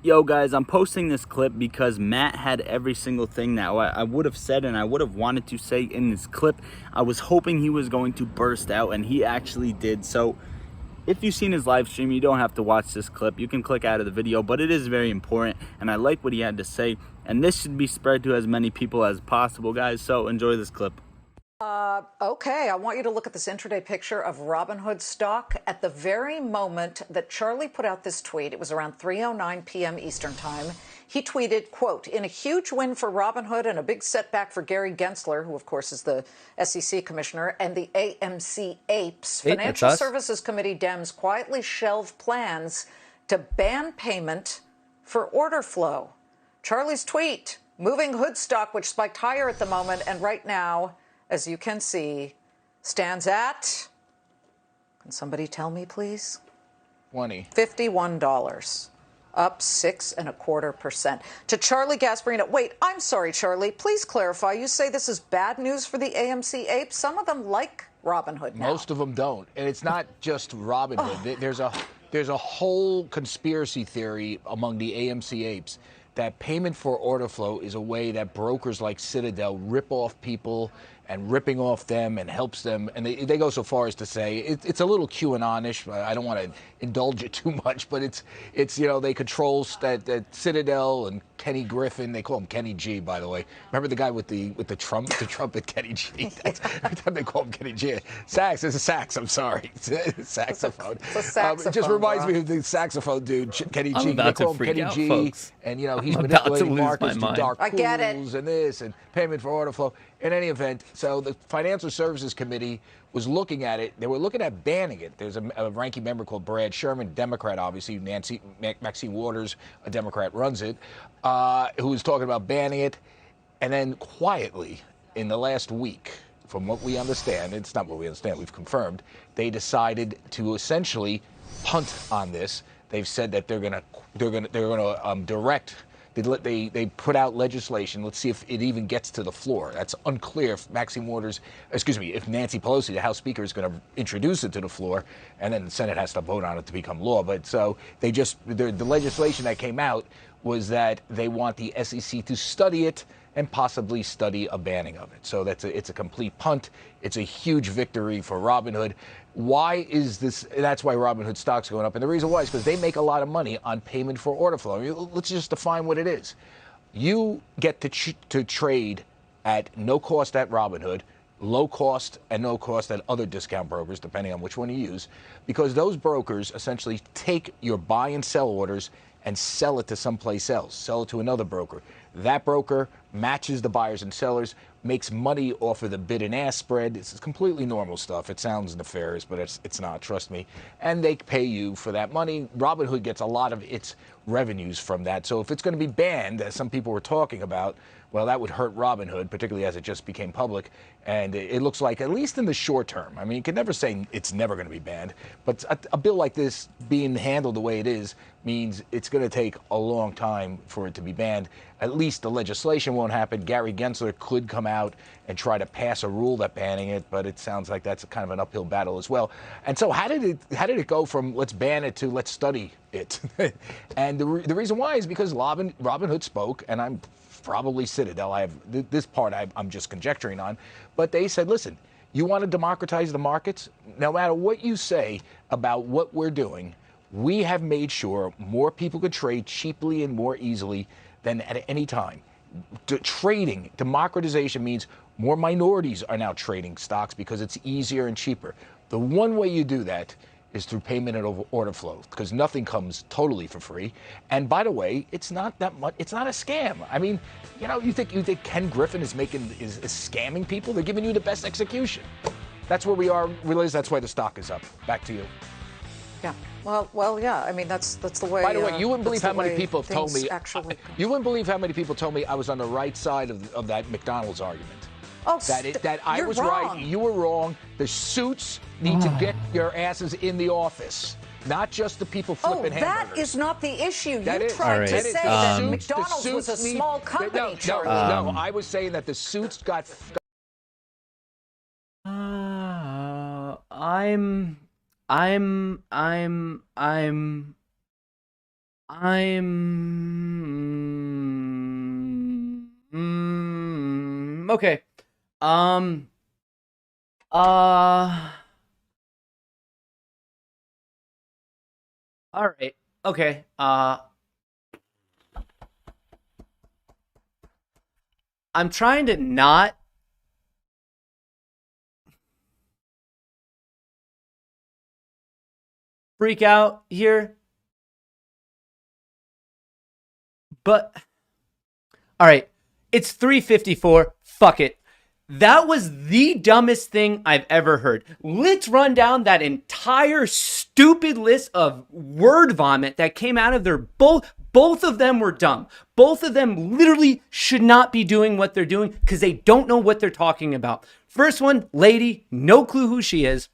Yo guys, I'm posting this clip because Matt had every single thing that I would have said and I would have wanted to say in this clip. I was hoping he was going to burst out, and he actually did. So if you've seen his live stream, you don't have to watch this clip. You can click out of the video, but it is very important and I like what he had to say, and this should be spread to as many people as possible, guys. So enjoy this clip. Okay, I want you to look at this intraday picture of Robinhood stock at the very moment that Charlie put out this tweet. It was around 3:09 p.m. Eastern time. He tweeted, quote, "In a huge win for Robinhood and a big setback for Gary Gensler, who of course is the SEC commissioner, and the AMC apes, Hey, that's Financial us. Services Committee Dems quietly shelved plans to ban payment for order flow." Charlie's tweet, moving Hood stock, which spiked higher at the moment, and right now, as you can see, stands at, can somebody tell me, please? 20. $51, up 6.25%. To Charlie Gasparino, wait, I'm sorry, Charlie, please clarify. You say this is bad news for the AMC apes? Some of them like Robinhood now. Most of them don't. And it's not just Robinhood. There's a whole conspiracy theory among the AMC apes that payment for order flow is a way that brokers like Citadel rip off people and ripping off them and helps them. And they go so far as to say it's a little QAnon-ish. I don't want to indulge it too much, but it's they control that Citadel and Kenny Griffin. They call him Kenny G, by the way. Remember the guy with the trumpet, Kenny G? Every time they call him Kenny G. Sax, it's a sax, I'm sorry. Saxophone. It's a saxophone, It just reminds bro. me of the saxophone dude, Kenny I'm G. about They to call him freak Kenny out, G. folks. And, he's I'm about to manipulating lose my markets to mind. dark I get it. pools and this and payment for order flow. In any event, so the Financial Services Committee was looking at it. They were looking at banning it. There's a ranking member called Brad Sherman, Democrat, obviously. Maxine Waters, a Democrat, runs it, who was talking about banning it. And then quietly, in the last week, from what we understand, it's not what we understand, we've confirmed, they decided to essentially punt on this. They've said that they're going to direct. They put out legislation. Let's see if it even gets to the floor. That's unclear if if Nancy Pelosi, the House Speaker, is going to introduce it to the floor, and then the Senate has to vote on it to become law. But so the legislation that came out was that they want the SEC to study it and possibly study a banning of it. So it's a complete punt. It's a huge victory for Robinhood. Why is this? That's why Robinhood stock's going up. And the reason why is because they make a lot of money on payment for order flow. I mean, let's just define what it is. You get to trade at no cost at Robinhood, low cost and no cost at other discount brokers, depending on which one you use, because those brokers essentially take your buy and sell orders and sell it to someplace else, sell it to another broker. That broker matches the buyers and sellers, makes money off of the bid and ask spread. This is completely normal stuff. It sounds nefarious, but it's not, trust me. And they pay you for that money. Robinhood gets a lot of its revenues from that. So if it's going to be banned, as some people were talking about, well, that would hurt Robinhood, particularly as it just became public. And it looks like, at least in the short term, I mean, you can never say it's never going to be banned, but a bill like this being handled the way it is means it's going to take a long time for it to be banned. At least the legislation won't happen. Gary Gensler could come out and try to pass a rule that banning it, but it sounds like that's kind of an uphill battle as well. And so how did it go from let's ban it to let's study it? And the reason why is because Robinhood spoke, and I'm probably Citadel. I have this part I'm just conjecturing on, but they said, listen, you want to democratize the markets? No matter what you say about what we're doing, we have made sure more people could trade cheaply and more easily than at any time. Trading, democratization means more minorities are now trading stocks because it's easier and cheaper. The one way you do that is through payment and order flow, because nothing comes totally for free. And by the way, it's not that much. It's not a scam. I mean, you think Ken Griffin is scamming people? They're giving you the best execution. That's where we are. Realize that's why the stock is up. Back to you. Yeah. Well, yeah. I mean, that's the way. By the way, you wouldn't believe how many people have told me. You wouldn't believe how many people told me I was on the right side of that McDonald's argument. Oh, That I was wrong. right, you were wrong. The suits need to get your asses in the office, not just the people flipping hamburgers. That is not the issue. That You is. tried to All right. say The that suits- McDonald's was a small company, No, Charlie. no, I was saying that the suits got. I'm Okay. Uh all right. Okay. I'm trying to not freak out here, but all right. It's 3:54. Fuck it. That was the dumbest thing I've ever heard. Let's run down that entire stupid list of word vomit that came out of their both of them were dumb. Both of them literally should not be doing what they're doing because they don't know what they're talking about. First one, lady, no clue who she is.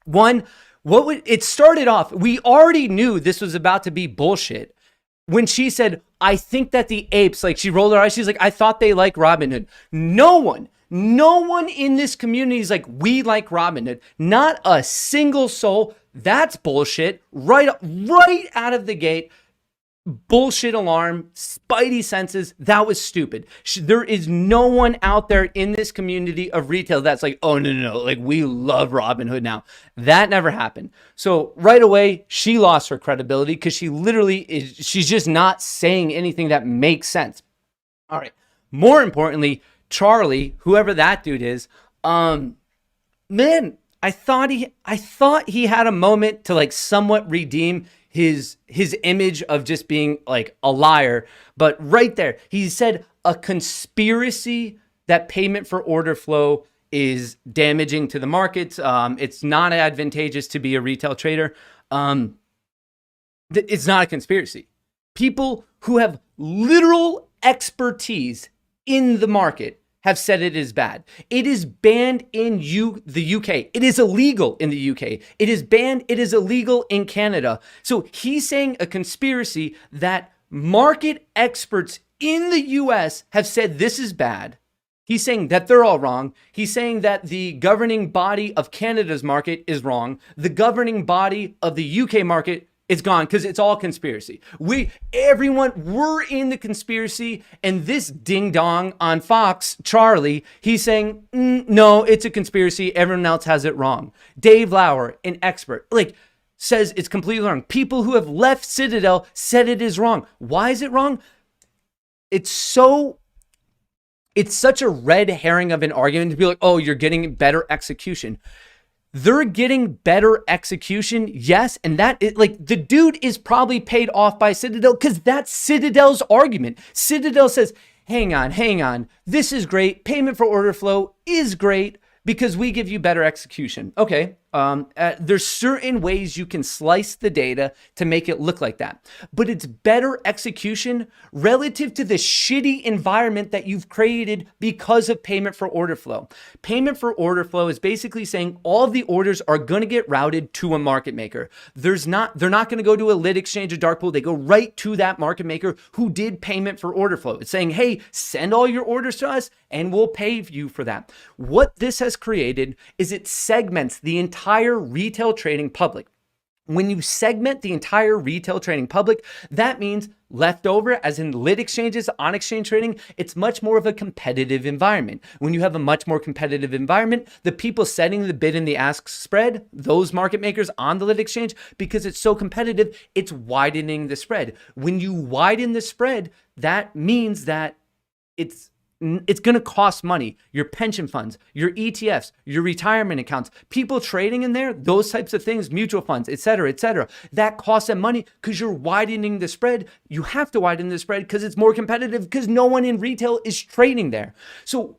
One, it started off, we already knew this was about to be bullshit. When she said, I think that the apes, like she rolled her eyes, she's like, I thought they like Robinhood. No one in this community is like, we like Robinhood. Not a single soul. That's bullshit. Right out of the gate. Bullshit alarm, spidey senses. That was stupid. There is no one out there in this community of retail that's like, oh, no. Like, we love Robinhood now. That never happened. So right away, she lost her credibility because she literally is, she's just not saying anything that makes sense. All right. More importantly, Charlie, whoever that dude is, man, I thought he had a moment to like somewhat redeem his image of just being like a liar. But right there, he said a conspiracy that payment for order flow is damaging to the markets. It's not advantageous to be a retail trader. It's not a conspiracy. People who have literal expertise in the market have said it is bad. It is banned in the UK. It is illegal in the UK. It is banned. It is illegal in Canada. So he's saying a conspiracy that market experts in the US have said this is bad. He's saying that they're all wrong. He's saying that the governing body of Canada's market is wrong. The governing body of the UK market is gone because it's all conspiracy. We're in the conspiracy, and this ding dong on Fox, Charlie, he's saying, no, it's a conspiracy. Everyone else has it wrong. Dave Lauer, an expert, says it's completely wrong. People who have left Citadel said it is wrong. Why is it wrong? It's such a red herring of an argument to be like, oh, you're getting better execution. They're getting better execution, yes, and the dude is probably paid off by Citadel because that's Citadel's argument. Citadel says, hang on, this is great. Payment for order flow is great because we give you better execution. Okay, there's certain ways you can slice the data to make it look like that, but it's better execution relative to the shitty environment that you've created because of payment for order flow. Payment for order flow is basically saying all of the orders are going to get routed to a market maker. They're not going to go to a lit exchange or dark pool. They go right to that market maker who did payment for order flow. It's saying, hey, send all your orders to us and we'll pay you for that. What this has created is it segments the entire retail trading public. When you segment the entire retail trading public, that means leftover, as in lit exchanges, on exchange trading, it's much more of a competitive environment. When you have a much more competitive environment, the people setting the bid and the ask spread, those market makers on the lit exchange, because it's so competitive, it's widening the spread. When you widen the spread, that means that it's going to cost money. Your pension funds, your ETFs, your retirement accounts, people trading in there, those types of things, mutual funds, et cetera, that costs them money because you're widening the spread. You have to widen the spread because it's more competitive because no one in retail is trading there. So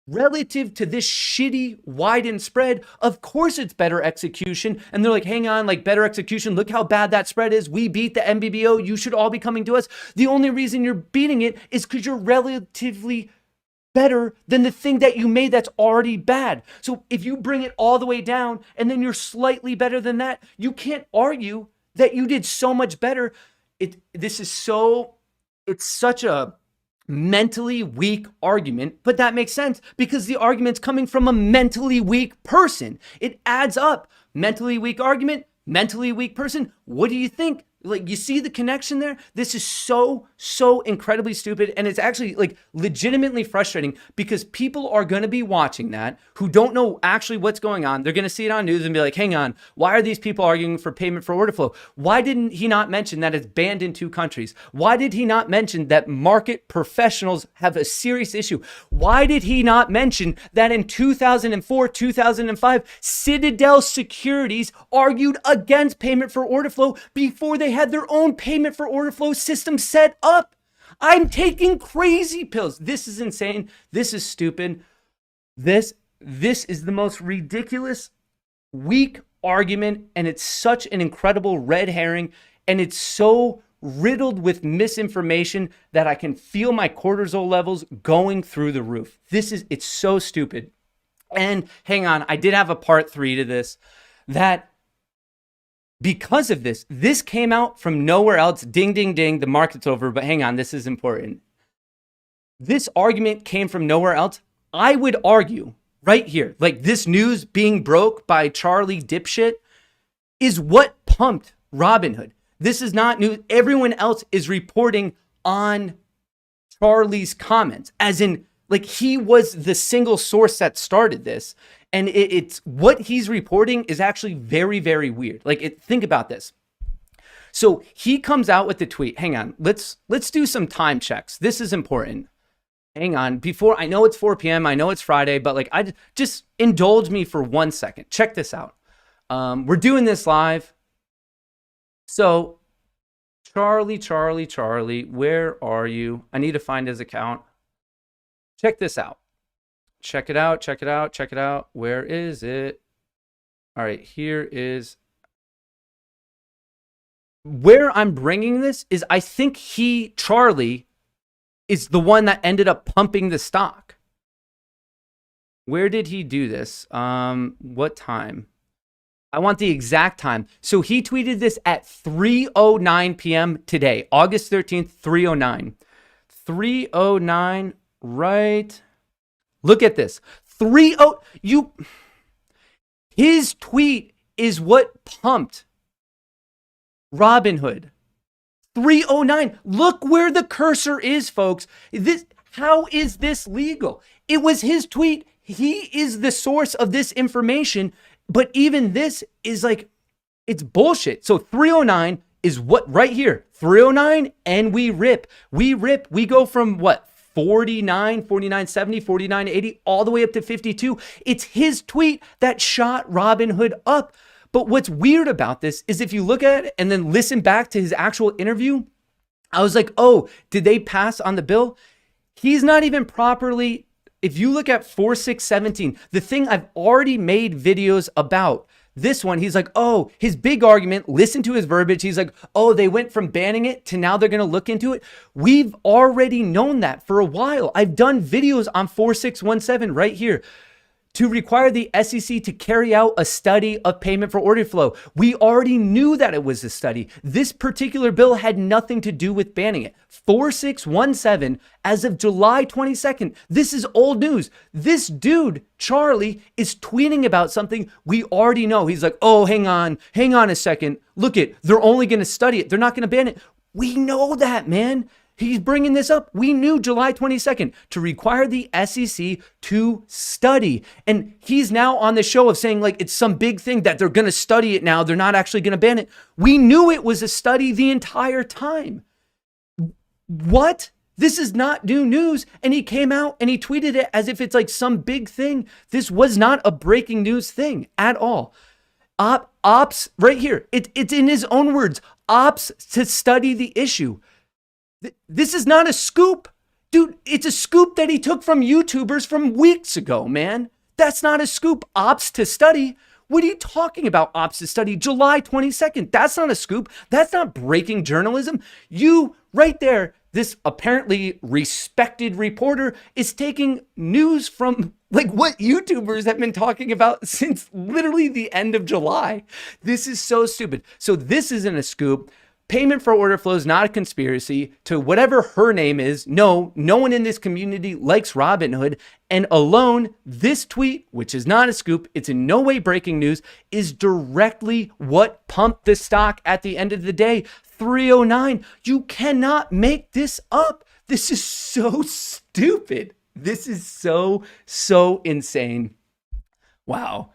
relative to this shitty widened spread, of course it's better execution. And they're like, hang on, better execution. Look how bad that spread is. We beat the MBBO. You should all be coming to us. The only reason you're beating it is because you're relatively better than the thing that you made that's already bad. So if you bring it all the way down and then you're slightly better than that, you can't argue that you did so much better. It's such a mentally weak argument, but that makes sense because the argument's coming from a mentally weak person. It adds up. Mentally weak argument, mentally weak person. What do you think? Like, you see the connection there? This is so incredibly stupid. And it's actually like legitimately frustrating because people are going to be watching that who don't know actually what's going on. They're going to see it on news and be like, hang on, why are these people arguing for payment for order flow? Why didn't he not mention that it's banned in 2 countries? Why did he not mention that market professionals have a serious issue? Why did he not mention that in 2004, 2005, Citadel Securities argued against payment for order flow before they had their own payment for order flow system set up? I'm taking crazy pills. This is insane. This is stupid. This is the most ridiculous, weak argument, and it's such an incredible red herring, and it's so riddled with misinformation that I can feel my cortisol levels going through the roof. It's so stupid. And hang on, I did have a part 3 to this, that because of this came out from nowhere else. Ding, ding, ding, the market's over. But hang on, this is important. This argument came from nowhere else. I would argue right here, like this news being broke by Charlie Dipshit is what pumped Robinhood. This is not news. Everyone else is reporting on Charlie's comments, as in, like, he was the single source that started this. And it's what he's reporting is actually very, very weird. Like, think about this. So he comes out with the tweet. Hang on. Let's do some time checks. This is important. Hang on. Before, I know it's 4 p.m. I know it's Friday, but like, I just indulge me for 1 second. Check this out. We're doing this live. So Charlie, where are you? I need to find his account. Check this out. Check it out. Where is it? All right, here is where I'm bringing this is I think Charlie is the one that ended up pumping the stock. Where did he do this? What time? I want the exact time. So he tweeted this at 3:09 p.m. today, August 13th, 3:09. 3:09, right? Look at this. His tweet is what pumped Robinhood. 3:09. Look where the cursor is, folks. How is this legal? It was his tweet. He is the source of this information, but even this is like, it's bullshit. So 3:09 is what right here. 3:09 and we rip. We go from what? 49, 49.70, 49.80, all the way up to 52. It's his tweet that shot Robinhood up. But what's weird about this is if you look at it and then listen back to his actual interview, I was like, oh, did they pass on the bill? He's not even properly, if you look at 4617, the thing I've already made videos about, this one, he's like, oh, his big argument, listen to his verbiage. He's like, oh, they went from banning it to now they're going to look into it. We've already known that for a while. I've done videos on 4617 right here to require the SEC to carry out a study of payment for order flow. We already knew that it was a study. This particular bill had nothing to do with banning it. 4617, as of July 22nd, this is old news. This dude, Charlie, is tweeting about something we already know. He's like, oh, hang on a second. Look it, they're only going to study it. They're not going to ban it. We know that, man. He's bringing this up. We knew July 22nd to require the SEC to study. And he's now on the show of saying like it's some big thing that they're going to study it now. They're not actually going to ban it. We knew it was a study the entire time. What? This is not new news. And he came out and he tweeted it as if it's like some big thing. This was not a breaking news thing at all. Ops right here. It's in his own words. Ops to study the issue. This is not a scoop. Dude, it's a scoop that he took from YouTubers from weeks ago, man. That's not a scoop. Ops to study. What are you talking about, ops to study? July 22nd. That's not a scoop. That's not breaking journalism. You, right there, this apparently respected reporter is taking news from like what YouTubers have been talking about since literally the end of July. This is so stupid. So this isn't a scoop. Payment for order flow is not a conspiracy to whatever her name is. No one in this community likes Robinhood. And alone, this tweet, which is not a scoop, it's in no way breaking news, is directly what pumped the stock at the end of the day. 309. You cannot make this up. This is so stupid. This is so insane. Wow.